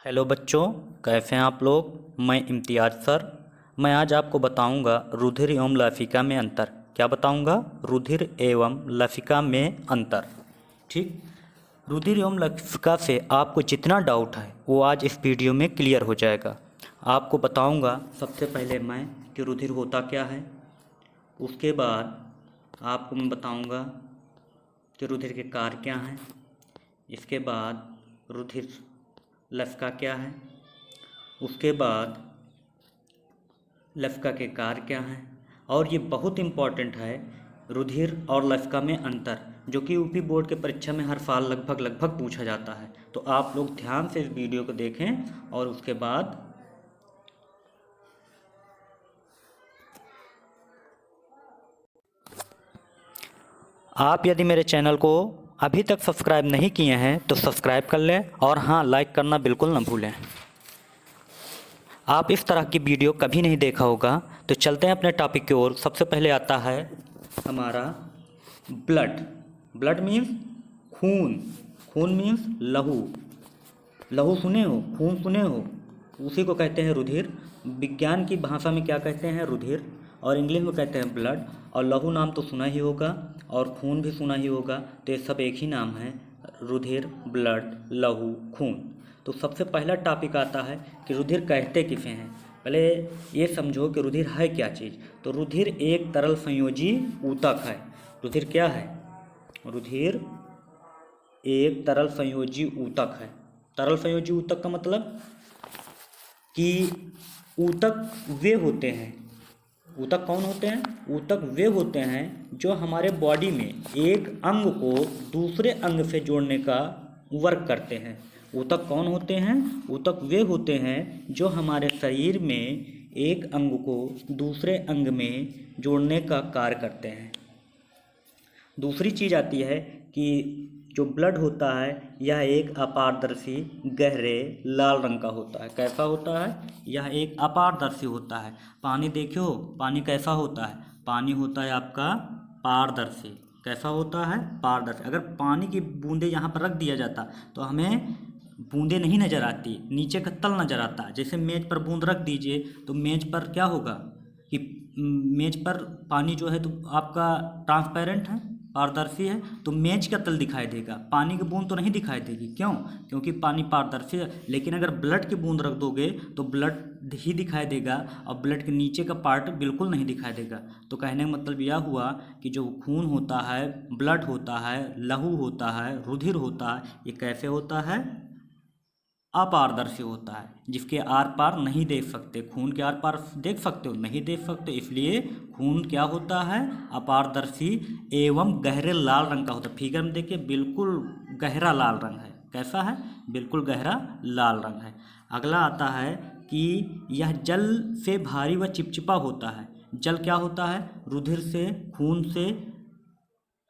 Hello बच्चों, कैसे हैं आप लोग। मैं इम्तियाज़ सर। मैं आज आपको बताऊंगा रुधिर एवं लसिका में अंतर। क्या बताऊंगा? रुधिर एवं लसिका में अंतर। ठीक। रुधिर एवं लसिका से आपको जितना डाउट है वो आज इस वीडियो में क्लियर हो जाएगा। आपको बताऊंगा सबसे पहले मैं कि रुधिर होता क्या है। उसके बाद आपको मैं बताऊंगा कि रुधिर के कार्य क्या हैं। इसके बाद रुधिर लसिका क्या है। उसके बाद लसिका के कार्य क्या हैं। और ये बहुत इम्पॉर्टेंट है, रुधिर और लसिका में अंतर, जो कि यूपी बोर्ड के परीक्षा में हर साल लगभग पूछा जाता है। तो आप लोग ध्यान से इस वीडियो को देखें और उसके बाद आप यदि मेरे चैनल को अभी तक सब्सक्राइब नहीं किए हैं तो सब्सक्राइब कर लें और हाँ, लाइक करना बिल्कुल ना भूलें। आप इस तरह की वीडियो कभी नहीं देखा होगा। तो चलते हैं अपने टॉपिक की ओर। सबसे पहले आता है हमारा ब्लड। ब्लड मीन्स खून। खून मीन्स लहू। लहू सुने हो, खून सुने हो, उसी को कहते हैं रुधिर। विज्ञान की भाषा में क्या कहते हैं? रुधिर। और इंग्लिश में कहते हैं ब्लड। और लहू नाम तो सुना ही होगा और खून भी सुना ही होगा। तो ये सब एक ही नाम है, रुधिर, ब्लड, लहू, खून। तो सबसे पहला टॉपिक आता है कि रुधिर कहते किसे हैं। पहले ये समझो कि रुधिर है क्या चीज़। तो रुधिर एक तरल संयोजी ऊतक है। रुधिर क्या है? रुधिर एक तरल संयोजी ऊतक है। तरल संयोजी ऊतक का मतलब कि ऊतक वे होते हैं। ऊतक कौन होते हैं? ऊतक वे होते हैं जो हमारे बॉडी में एक अंग को दूसरे अंग से जोड़ने का वर्क करते हैं। ऊतक कौन होते हैं? ऊतक वे होते हैं जो हमारे शरीर में एक अंग को दूसरे अंग में जोड़ने का कार्य करते हैं। दूसरी चीज़ आती है कि जो ब्लड होता है यह एक अपारदर्शी गहरे लाल रंग का होता है। कैसा होता है? यह एक अपारदर्शी होता है। पानी देखो, पानी कैसा होता है? पानी होता है आपका पारदर्शी। कैसा होता है? पारदर्शी। अगर पानी की बूंदे यहाँ पर रख दिया जाता तो हमें बूंदे नहीं नज़र आती, नीचे का तल नज़र आता। जैसे मेज पर बूंद रख दीजिए तो मेज पर क्या होगा कि मेज पर पानी जो है तो आपका ट्रांसपेरेंट है, पारदर्शी है, तो मेज का तल दिखाई देगा, पानी की बूंद तो नहीं दिखाई देगी। क्यों? क्योंकि पानी पारदर्शी है। लेकिन अगर ब्लड की बूंद रख दोगे तो ब्लड ही दिखाई देगा और ब्लड के नीचे का पार्ट बिल्कुल नहीं दिखाई देगा। तो कहने का मतलब यह हुआ कि जो खून होता है, ब्लड होता है, लहू होता है, रुधिर होता है, ये कैसे होता है? अपारदर्शी होता है, जिसके आर पार नहीं देख सकते। खून के आर पार देख सकते हो? नहीं देख सकते। इसलिए खून क्या होता है? अपारदर्शी एवं गहरे लाल रंग का होता है। फिगर में देखिए, बिल्कुल गहरा लाल रंग है। कैसा है? बिल्कुल गहरा लाल रंग है। अगला आता है कि यह जल से भारी व चिपचिपा होता है। जल क्या होता है? रुधिर से, खून से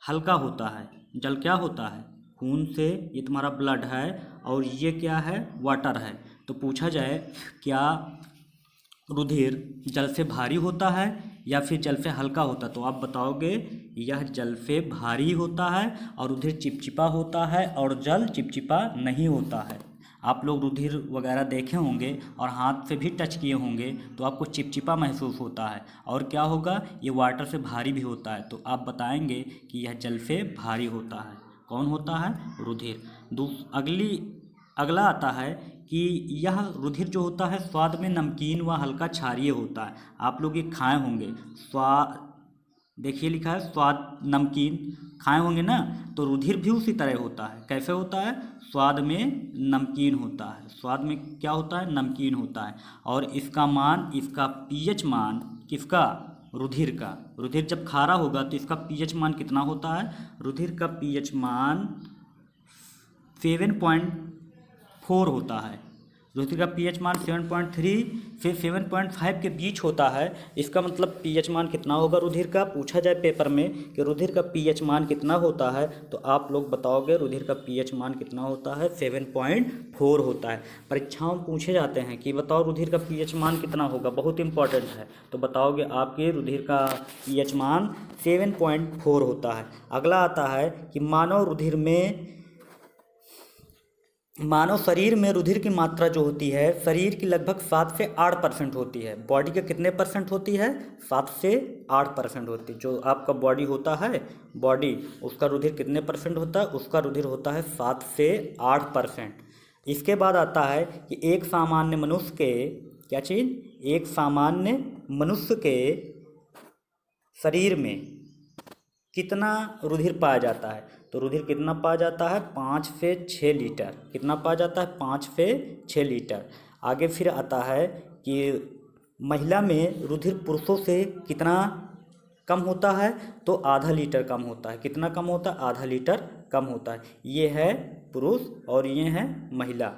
हल्का होता है। जल क्या होता है? खून से। ये तुम्हारा ब्लड है और ये क्या है? वाटर है। तो पूछा जाए क्या रुधिर जल से भारी होता है या फिर जल से हल्का होता है, तो आप बताओगे यह जल से भारी होता है और रुधिर चिपचिपा होता है और जल चिपचिपा नहीं होता है। आप लोग रुधिर वगैरह देखे होंगे और हाथ से भी टच किए होंगे तो आपको चिपचिपा महसूस होता है। और क्या होगा? ये वाटर से भारी भी होता है। तो आप बताएंगे कि यह जल से भारी होता है। कौन होता है? रुधिर। अगला आता है कि यह रुधिर जो होता है स्वाद में नमकीन व हल्का क्षारीय होता है। आप लोग ये खाए होंगे, देखिए लिखा है स्वाद नमकीन, खाए होंगे ना। तो रुधिर भी उसी तरह होता है। कैसे होता है? स्वाद में नमकीन होता है। स्वाद में क्या होता है? नमकीन होता है। और इसका मान, इसका पीएच मान किसका? रुधिर का। रुधिर जब खारा होगा तो इसका पीएच मान कितना होता है? रुधिर का पीएच मान 7.4 होता है। रुधिर का पीएच मान 7.3 से 7.5 के बीच होता है। इसका मतलब पीएच मान कितना होगा रुधिर का? पूछा जाए पेपर में कि रुधिर का पीएच मान कितना होता है, तो आप लोग बताओगे रुधिर का पीएच मान कितना होता है? 7.4 होता है। परीक्षाओं में पूछे जाते हैं कि बताओ रुधिर का पीएच मान कितना होगा, बहुत इंपॉर्टेंट है। तो बताओगे आपके रुधिर का पीएच मान 7.4 होता है। अगला आता है कि मानव रुधिर में मानव शरीर में रुधिर की मात्रा जो होती है शरीर की लगभग 7 से 8% होती है। बॉडी के कितने परसेंट होती है? 7 से 8% होती है। जो आपका बॉडी होता है, बॉडी, उसका रुधिर कितने परसेंट होता है? उसका रुधिर होता है 7 से 8%। इसके बाद आता है कि एक सामान्य मनुष्य के, क्या चीज़? एक सामान्य मनुष्य के शरीर में कितना रुधिर पाया जाता है? तो रुधिर कितना पाया जाता है? 5 से 6 लीटर। कितना पाया जाता है? 5 से 6 लीटर। आगे फिर आता है कि महिला में रुधिर पुरुषों से कितना कम होता है? तो आधा लीटर कम होता है। कितना कम होता है? आधा लीटर कम होता है। ये है पुरुष और ये है महिला।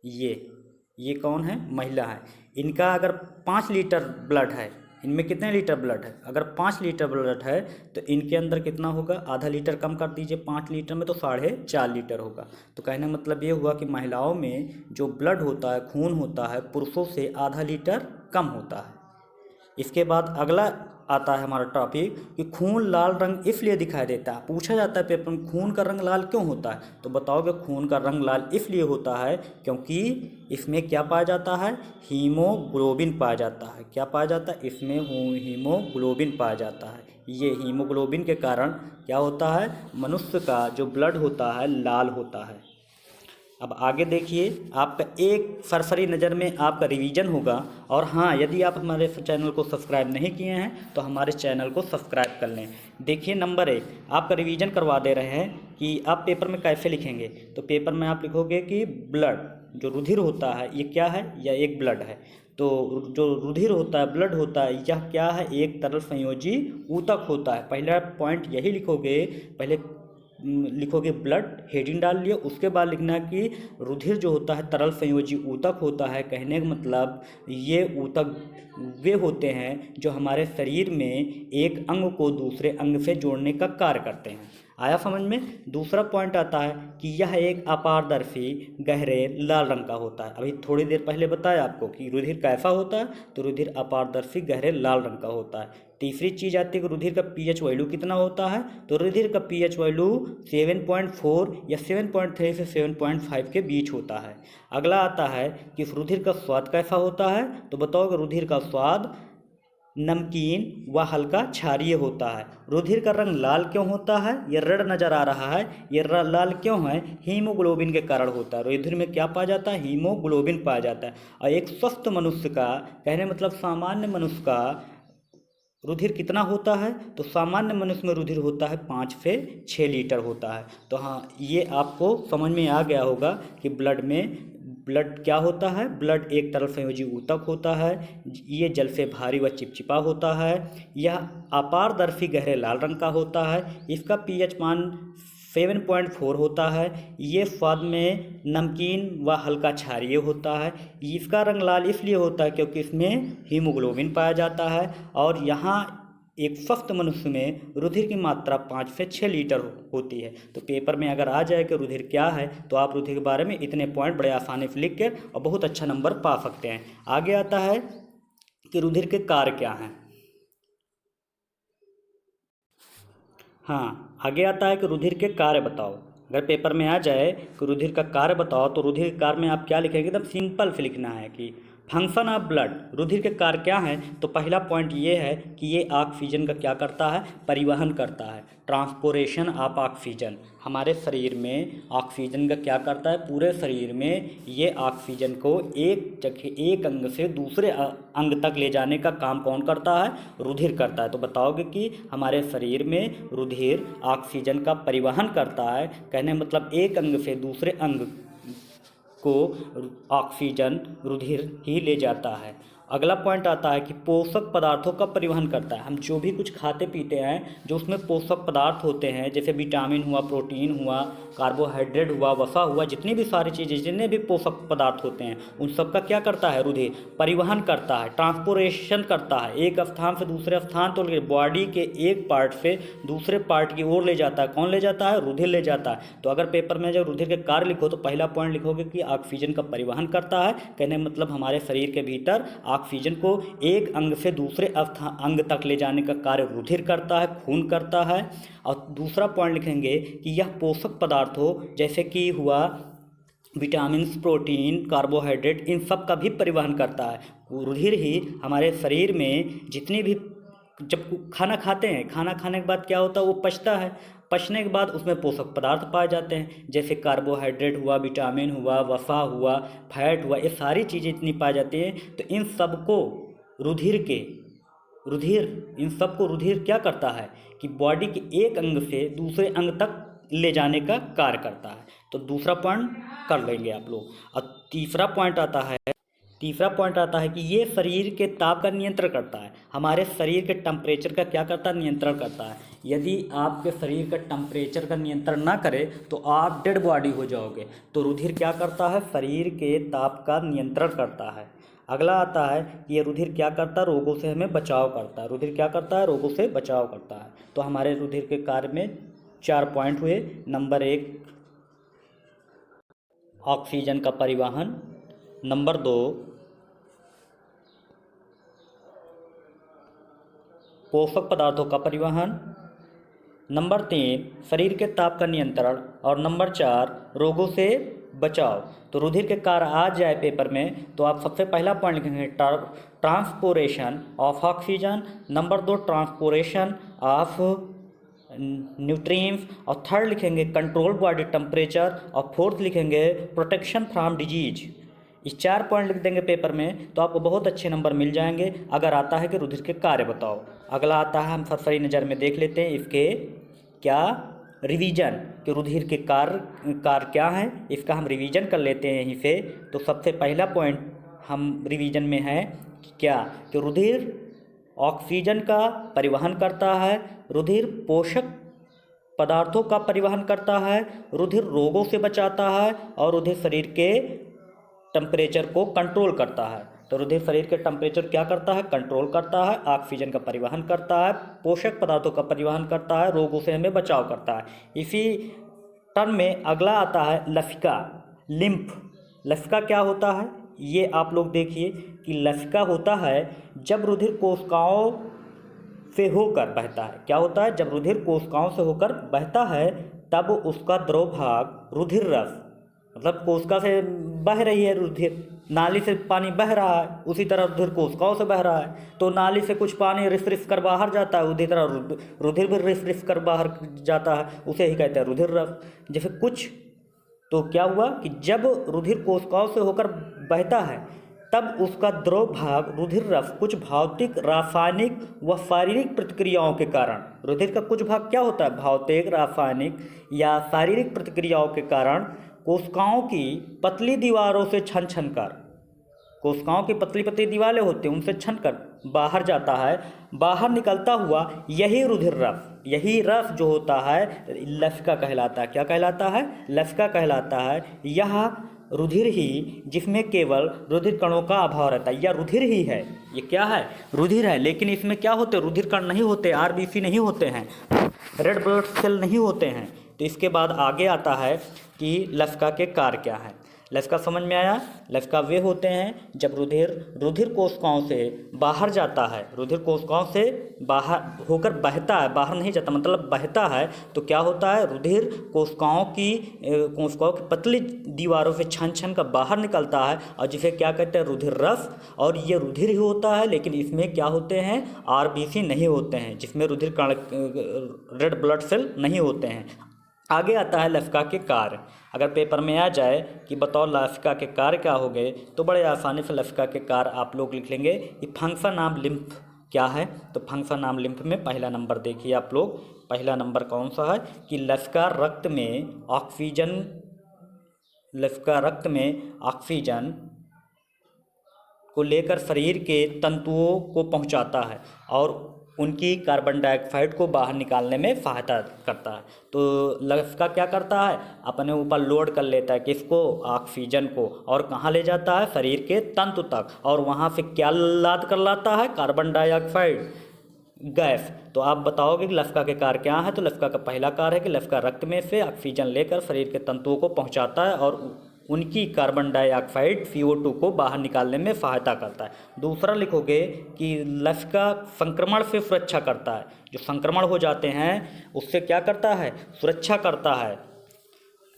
ये कौन है? महिला है। इनका अगर 5 लीटर ब्लड है, इनमें कितने लीटर ब्लड है? अगर 5 लीटर ब्लड है तो इनके अंदर कितना होगा? आधा लीटर कम कर दीजिए 5 लीटर में, तो 4.5 लीटर होगा। तो कहने का मतलब ये हुआ कि महिलाओं में जो ब्लड होता है, खून होता है, पुरुषों से आधा लीटर कम होता है। इसके बाद अगला आता है हमारा टॉपिक कि खून लाल रंग इसलिए दिखाई देता है। पूछा जाता है पेपर में, खून का रंग लाल क्यों होता है? तो बताओगे खून का रंग लाल इसलिए होता है क्योंकि इसमें क्या पाया जाता है? हीमोग्लोबिन पाया जाता है। क्या पाया जाता है? इसमें हीमोग्लोबिन पाया जाता है। ये हीमोग्लोबिन के कारण क्या होता है? मनुष्य का जो ब्लड होता है लाल होता है। अब आगे देखिए, आपका एक सरसरी नज़र में आपका रिवीजन होगा। और हाँ, यदि आप हमारे चैनल को सब्सक्राइब नहीं किए हैं तो हमारे चैनल को सब्सक्राइब कर लें। देखिए, नंबर 1 आपका रिवीजन करवा दे रहे हैं कि आप पेपर में कैसे लिखेंगे। तो पेपर में आप लिखोगे कि ब्लड, जो रुधिर होता है, ये क्या है? यह एक ब्लड है। तो जो रुधिर होता है, ब्लड होता है, यह क्या है? एक तरल संयोजी ऊतक होता है। पहला पॉइंट यही लिखोगे। पहले लिखोगे ब्लड, हेडिंग डाल लिया। उसके बाद लिखना कि रुधिर जो होता है तरल संयोजी ऊतक होता है। कहने का मतलब ये ऊतक वे होते हैं जो हमारे शरीर में एक अंग को दूसरे अंग से जोड़ने का कार्य करते हैं। आया समझ में? दूसरा पॉइंट आता है कि यह एक अपारदर्शी गहरे लाल रंग का होता है। अभी थोड़ी देर पहले बताया आपको कि रुधिर कैसा होता है, तो रुधिर अपारदर्शी गहरे लाल रंग का होता है। तीसरी चीज़ आती है कि रुधिर का पीएच वैल्यू कितना होता है। तो रुधिर का पीएच वैल्यू 7.4 या 7.3 से 7.5 के बीच होता है। अगला आता है कि रुधिर का स्वाद कैसा होता है। तो बताओगे रुधिर का स्वाद नमकीन व हल्का क्षारीय होता है। रुधिर का रंग लाल क्यों होता है? ये रेड नज़र आ रहा है, ये लाल क्यों है? हीमोग्लोबिन के कारण होता है। रुधिर में क्या पाया जाता है? हीमोग्लोबिन पाया जाता है। और एक स्वस्थ मनुष्य का, कहने मतलब सामान्य मनुष्य का रुधिर कितना होता है? तो सामान्य मनुष्य में रुधिर होता है 5 से 6 लीटर होता है। तो हाँ, ये आपको समझ में आ गया होगा कि ब्लड क्या होता है। ब्लड एक तरल संयोजी ऊतक होता है। ये जल से भारी व चिपचिपा होता है। यह अपारदर्शी गहरे लाल रंग का होता है। इसका पीएच मान 7.4 होता है। ये स्वाद में नमकीन व हल्का क्षारीय होता है। इसका रंग लाल इसलिए होता है क्योंकि इसमें हीमोग्लोबिन पाया जाता है। और यहाँ एक स्वस्थ मनुष्य में रुधिर की मात्रा 5 से 6 लीटर होती है। तो पेपर में अगर आ जाए कि रुधिर क्या है, तो आप रुधिर के बारे में इतने पॉइंट बड़े आसानी से लिख कर और बहुत अच्छा नंबर पा सकते हैं। आगे आता है कि रुधिर के कार्य क्या हैं। हाँ, आगे आता है कि रुधिर के कार्य बताओ। अगर पेपर में आ जाए कि रुधिर का कार्य बताओ, तो रुधिर के कार्य में आप क्या लिखेंगे? एकदम सिंपल से लिखना है कि फंक्शन ऑफ ब्लड, रुधिर के कार्य क्या हैं। तो पहला पॉइंट ये है कि ये ऑक्सीजन का क्या करता है? परिवहन करता है। ट्रांसपोर्टेशन ऑफ ऑक्सीजन, हमारे शरीर में ऑक्सीजन का क्या करता है? पूरे शरीर में ये ऑक्सीजन को एक अंग से दूसरे अंग तक ले जाने का काम कौन करता है? रुधिर करता है। तो बताओगे कि हमारे शरीर में रुधिर ऑक्सीजन का परिवहन करता है। कहने मतलब एक अंग से दूसरे अंग को ऑक्सीजन रुधिर ही ले जाता है। अगला पॉइंट आता है कि पोषक पदार्थों का परिवहन करता है। हम जो भी कुछ खाते पीते हैं, जो उसमें पोषक पदार्थ होते हैं, जैसे विटामिन हुआ, प्रोटीन हुआ, कार्बोहाइड्रेट हुआ, वसा हुआ, जितनी भी सारी चीज़ें, जितने भी पोषक पदार्थ होते हैं, उन सब का क्या करता है? रुधिर परिवहन करता है, ट्रांसपोर्टेशन करता है। एक स्थान से दूसरे स्थान, तो बॉडी के एक पार्ट से दूसरे पार्ट की ओर ले जाता है। कौन ले जाता है? रुधिर ले जाता है। तो अगर पेपर में जब रुधिर के कार्य लिखो तो पहला पॉइंट लिखोगे कि ऑक्सीजन का परिवहन करता है। कहने मतलब हमारे शरीर के भीतर ऑक्सीजन को एक अंग से दूसरे अंग तक ले जाने का कार्य रुधिर करता है, खून करता है। और दूसरा पॉइंट लिखेंगे कि यह पोषक पदार्थ हो, जैसे कि हुआ विटामिन्स, प्रोटीन, कार्बोहाइड्रेट, इन सब का भी परिवहन करता है। रुधिर ही हमारे शरीर में जितनी भी, जब खाना खाते हैं, खाना खाने के बाद क्या होता है, वो पचता है। पचने के बाद उसमें पोषक पदार्थ पाए जाते हैं, जैसे कार्बोहाइड्रेट हुआ, विटामिन हुआ, वसा हुआ, फैट हुआ, ये सारी चीज़ें इतनी पाई जाती हैं। तो इन सबको इन सबको रुधिर क्या करता है कि बॉडी के एक अंग से दूसरे अंग तक ले जाने का कार्य करता है। तो दूसरा पॉइंट कर लेंगे आप लोग। और तीसरा पॉइंट आता है कि ये शरीर के ताप का नियंत्रण करता है। हमारे शरीर के टेम्परेचर का क्या करता है, नियंत्रण करता है। यदि आपके शरीर का टेम्परेचर का नियंत्रण ना करे तो आप डेड बॉडी हो जाओगे। तो रुधिर क्या करता है, शरीर के ताप का नियंत्रण करता है। अगला आता है कि ये रुधिर क्या करता है, रोगों से हमें बचाव करता है। रुधिर क्या करता है, रोगों से बचाव करता है। तो हमारे रुधिर के कार्य में 4 पॉइंट हुए। नंबर 1 ऑक्सीजन का परिवहन, नंबर 2 पोषक पदार्थों का परिवहन, नंबर 3 शरीर के ताप का नियंत्रण, और नंबर 4 रोगों से बचाव। तो रुधिर के कार्य आ जाए पेपर में तो आप सबसे पहला पॉइंट लिखेंगे transportation of oxygen, number 2 transportation of nutrients, और थर्ड लिखेंगे कंट्रोल बॉडी टेम्परेचर, और फोर्थ लिखेंगे प्रोटेक्शन फ्रॉम डिजीज। इस 4 पॉइंट लिख देंगे पेपर में तो आपको बहुत अच्छे नंबर मिल जाएंगे। अगर आता है कि रुधिर के कार्य बताओ। अगला आता है, हम सरसरी नज़र में देख लेते हैं इसके क्या रिवीजन, कि रुधिर के कार्य क्या है, इसका हम रिवीजन कर लेते हैं यहीं से। तो सबसे पहला पॉइंट हम रिवीजन में है क्या, कि रुधिर ऑक्सीजन का परिवहन करता है, रुधिर पोषक पदार्थों का परिवहन करता है, रुधिर रोगों से बचाता है, और रुधिर शरीर के टेम्परेचर को कंट्रोल करता है। तो रुधिर शरीर के टेम्परेचर क्या करता है, कंट्रोल करता है, ऑक्सीजन का परिवहन करता है, पोषक पदार्थों का परिवहन करता है, रोगों से हमें बचाव करता है। इसी टर्म में अगला आता है लसिका, लिम्फ। लसिका क्या होता है, ये आप लोग देखिए कि लसिका होता है जब रुधिर कोशिकाओं से होकर बहता है। क्या होता है, जब रुधिर कोशिकाओं से होकर बहता है तब उसका द्रव भाग रुधिर रस, मतलब कोशिका से बह रही है रुधिर, नाली से पानी बह रहा है, उसी तरह रुधिर कोशिकाओं से बह रहा है। तो नाली से कुछ पानी रिस रिस कर बाहर जाता है, उसी तरह रुधिर भी रिस रिस कर बाहर जाता है, उसे ही कहते हैं रुधिर रस। जैसे कुछ, तो क्या हुआ कि जब रुधिर कोशिकाओं से होकर बहता है तब उसका द्रव भाग रुधिर रस कुछ भौतिक, रासायनिक व शारीरिक प्रतिक्रियाओं के कारण, रुधिर का कुछ भाग क्या होता है, भौतिक, रासायनिक या शारीरिक प्रतिक्रियाओं के कारण कोशिकाओं की पतली दीवारों से छन छन कर, कोशिकाओं की पतली पतली दीवारें होती हैं उनसे छन कर बाहर जाता है, बाहर निकलता हुआ यही रुधिर रस, यही रस जो होता है लसिका कहलाता है। क्या कहलाता है, लसिका कहलाता है। यह रुधिर ही जिसमें केवल रुधिर कणों का अभाव रहता है, या रुधिर ही है, ये क्या है, रुधिर है, लेकिन इसमें क्या होते हैं, रुधिर कण नहीं होते, आरबीसी नहीं होते हैं, रेड ब्लड सेल नहीं होते हैं। तो इसके बाद आगे आता है कि लसिका के कार्य क्या है। लसिका समझ में आया, लसिका वे होते हैं जब रुधिर कोशिकाओं से बाहर जाता है, रुधिर कोशिकाओं से बाहर होकर बहता है, बाहर नहीं जाता मतलब बहता है। तो क्या होता है, रुधिर कोशिकाओं की पतली दीवारों से छन छन कर बाहर निकलता है, और जिसे क्या कहते हैं, रुधिर रस। और ये रुधिर ही होता है, लेकिन इसमें क्या होते हैं, आरबीसी नहीं होते हैं, जिसमें रुधिर कण, रेड ब्लड सेल नहीं होते हैं। आगे आता है लसिका के कार्य। अगर पेपर में आ जाए कि बताओ लसिका के कार्य क्या हो गए, तो बड़े आसानी से लसिका के कार्य आप लोग लिख लेंगे कि फंक्शन ऑफ लिम्फ क्या है। तो फंक्शन ऑफ लिम्फ में पहला नंबर देखिए आप लोग, पहला नंबर कौन सा है कि लसिका रक्त में ऑक्सीजन को लेकर शरीर के तंतुओं को पहुंचाता है और उनकी कार्बन डाइऑक्साइड को बाहर निकालने में सहायता करता है। तो लसिका क्या करता है, अपने ऊपर लोड कर लेता है किसको, ऑक्सीजन को, और कहाँ ले जाता है, शरीर के तंतु तक, और वहाँ से क्या लाद कर लाता है, कार्बन डाइऑक्साइड गैस। तो आप बताओगे कि लसिका के कार्य क्या है। तो लसिका का पहला कार्य है कि लसिका रक्त में से ऑक्सीजन लेकर शरीर के तंतुओं को पहुँचाता है और उनकी कार्बन डाइऑक्साइड CO2 को बाहर निकालने में सहायता करता है। दूसरा लिखोगे कि लसिका संक्रमण से सुरक्षा करता है, जो संक्रमण हो जाते हैं उससे क्या करता है, सुरक्षा करता है।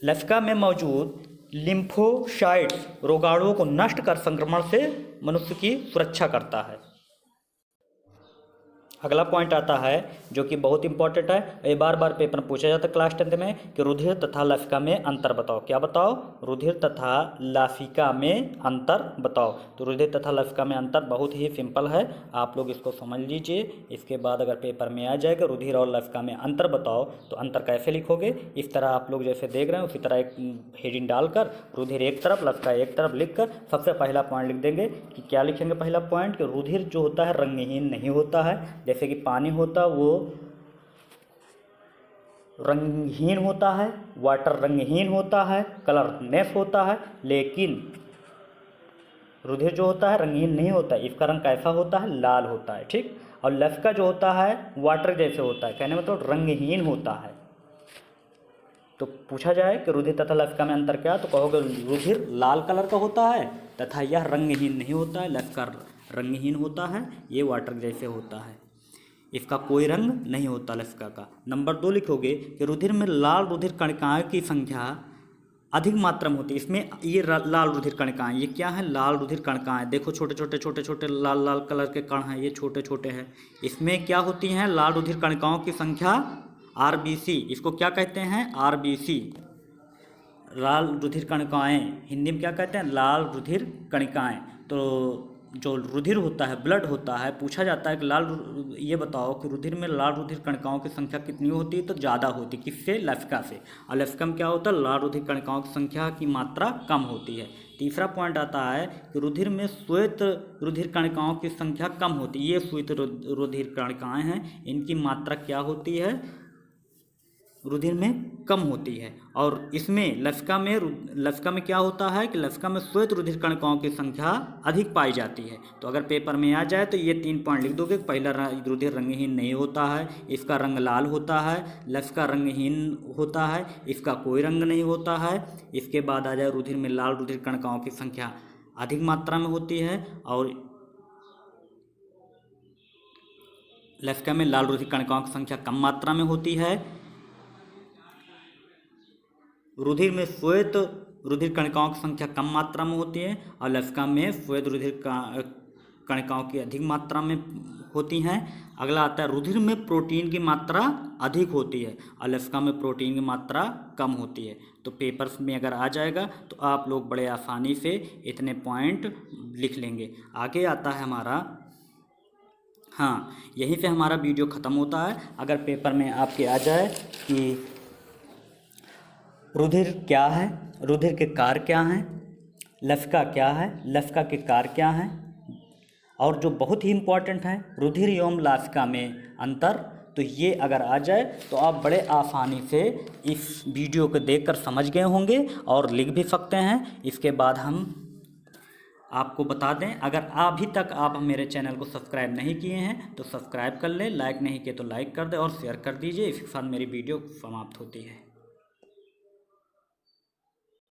लसिका में मौजूद लिम्फोसाइट्स रोगाणुओं को नष्ट कर संक्रमण से मनुष्य की सुरक्षा करता है। अगला पॉइंट आता है जो कि बहुत इंपॉर्टेंट है, ये बार बार पेपर में पूछा जाता है क्लास 10th में कि रुधिर तथा लसिका में अंतर बताओ। क्या बताओ? रुधिर तथा लसिका में अंतर बताओ। तो रुधिर तथा लसिका में अंतर बहुत ही सिंपल है, आप लोग इसको समझ लीजिए। इसके बाद अगर पेपर में आ जाएगा रुधिर और लसिका में अंतर बताओ तो अंतर कैसे लिखोगे, इस तरह आप लोग जैसे देख रहे हैं उसी तरह एक हेडिंग डालकर रुधिर एक तरफ लसिका एक तरफ लिखकर सबसे पहला पॉइंट लिख देंगे कि क्या लिखेंगे। पहला पॉइंट कि रुधिर जो होता है रंगहीन नहीं होता है, जैसे कि पानी होता वो रंगहीन होता है, वाटर रंगहीन होता है, कलरलेस होता है, लेकिन रुधिर जो होता है रंगहीन नहीं होता है, इसका रंग कैसा होता है? लाल होता है। ठीक। और लसिका जो होता है वाटर जैसे होता है, कहने मतलब रंगहीन होता है। तो पूछा जाए कि रुधिर तथा लसिका में अंतर क्या, तो कहोगे रुधिर लाल कलर का होता है तथा यह रंगहीन नहीं होता है, लसिका रंगहीन होता है, ये वाटर जैसे होता है, इसका कोई रंग नहीं होता लसिका का। नंबर 2 लिखोगे कि रुधिर में लाल रुधिर कणिकाओं की संख्या अधिक मात्रा में होती है। इसमें ये लाल रुधिर कणिकाएं, ये क्या है? लाल रुधिर कणिकाएं। देखो छोटे छोटे लाल लाल कलर के कण हैं, ये छोटे छोटे हैं। इसमें क्या होती हैं? लाल रुधिर कणिकाओं की संख्या RBC, इसको क्या कहते हैं? RBC, लाल रुधिर कणिकाएं। हिंदी में क्या कहते हैं? लाल रुधिर कणिकाएं। तो जो रुधिर होता है, ब्लड होता है, पूछा जाता है कि ये बताओ कि रुधिर में लाल रुधिर कणिकाओं की संख्या कितनी होती है, तो ज़्यादा होती है। किससे? लसिका से। और लसिका में क्या होता है? लाल रुधिर कणिकाओं की संख्या की मात्रा कम होती है। तीसरा पॉइंट आता है कि रुधिर में श्वेत रुधिर कणिकाओं की संख्या कम होती है। ये श्वेत रुधिर कणिकाएं हैं, इनकी मात्रा क्या होती है? रुधिर में कम होती है। और इसमें लसिका में क्या होता है कि लसिका में श्वेत रुधिर कणिकाओं की संख्या अधिक पाई जाती है। तो अगर पेपर में आ जाए तो ये 3 पॉइंट लिख दोगे। पहला, रुधिर रंगहीन नहीं होता है, इसका रंग लाल होता है। लसिका रंगहीन होता है, इसका कोई रंग नहीं होता है। इसके बाद आ जाए रुधिर में लाल रुधिर कणिकाओं की संख्या अधिक मात्रा में होती है और लसिका में लाल रुधिर कणिकाओं की संख्या कम मात्रा में होती है। रुधिर में श्वेत रुधिर कणिकाओं की संख्या कम मात्रा में होती है और लसिका में श्वेत रुधिर कणिकाओं की अधिक मात्रा में होती हैं। अगला आता है रुधिर में प्रोटीन की मात्रा अधिक होती है और लसिका में प्रोटीन की मात्रा कम होती है। तो पेपर्स में अगर आ जाएगा तो आप लोग बड़े आसानी से इतने पॉइंट लिख लेंगे। आगे आता है हमारा, हाँ, यहीं से हमारा वीडियो ख़त्म होता है। अगर पेपर में आपके आ जाए कि रुधिर क्या है, रुधिर के कार्य क्या हैं, लसिका क्या है, लसिका के कार्य क्या हैं, और जो बहुत ही इम्पॉर्टेंट है रुधिर एवं लसिका में अंतर, तो ये अगर आ जाए तो आप बड़े आसानी से इस वीडियो को देखकर समझ गए होंगे और लिख भी सकते हैं। इसके बाद हम आपको बता दें, अगर अभी तक आप मेरे चैनल को सब्सक्राइब नहीं किए हैं तो सब्सक्राइब कर लें, लाइक नहीं किए तो लाइक कर दें और शेयर कर दीजिए। इसके साथ मेरी वीडियो समाप्त होती है।